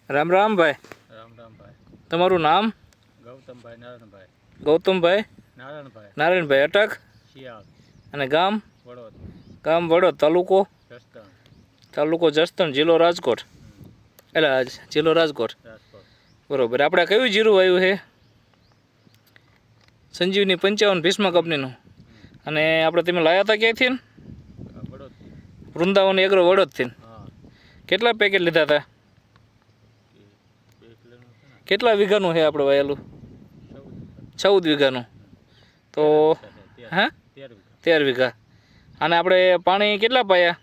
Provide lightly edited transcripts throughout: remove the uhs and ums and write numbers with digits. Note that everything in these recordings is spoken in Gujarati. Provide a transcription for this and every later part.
રામ રામ ભાઈ. રામ રામ ભાઈ. તમારું નામ? ગૌતમભાઈ નારાયણભાઈ. ગૌતમભાઈ નારાયણભાઈ અટક શિયાળ અને ગામ વડોદ. ગામ વડોદ, જસદણ. તાલુકો જસદણ, જિલ્લો રાજકોટ. એટલે જિલ્લો રાજકોટ. બરોબર. આપણે કયું જીરું આવ્યું છે? સંજીવની 55 ભીષ્મ કંપનીનું. અને આપણે તમે લાવ્યા હતા ક્યાંથી? વૃંદાવન એગ્રો વડોદથી. કેટલા પેકેટ લીધા હતા? કેટલા વીઘાનું છે આપણે વાયેલું? 14 વીઘાનું. તો હા 13 વીઘા. અને આપણે પાણી કેટલા પાયા?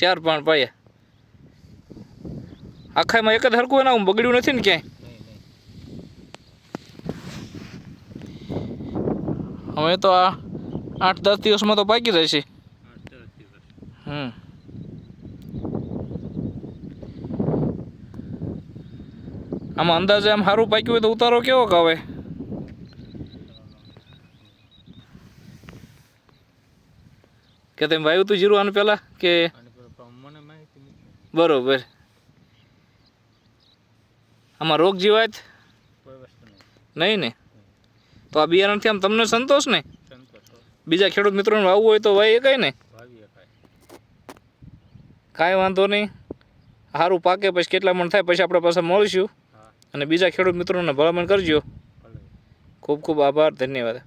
4 પાણ પાયા. આખામાં એક જ હરખું એના હું બગડ્યું નથી ને ક્યાંય? હવે તો આ 8-10 દિવસમાં તો પાકી જાય છે. આમાં અંદાજે આમ સારું પાક્યું હોય તો ઉતારો કેવો આવે? કે તમે વાવ્યું તું જીરું આને પહેલાં કે? બરોબર. આમાં રોગ જીવાત નહીં ને? તો આ બિયારણથી આમ તમને સંતોષ ને? બીજા ખેડૂત મિત્રોને વાવવું હોય તો વાવી શકાય ને? કાંઈ વાંધો નહીં. સારું પાકે પછી કેટલા મણ થાય પછી આપણે પાસે મળીશું અને બીજા ખેડૂત મિત્રોને ભલામણ કરજો. ખૂબ ખૂબ આભાર, ધન્યવાદ.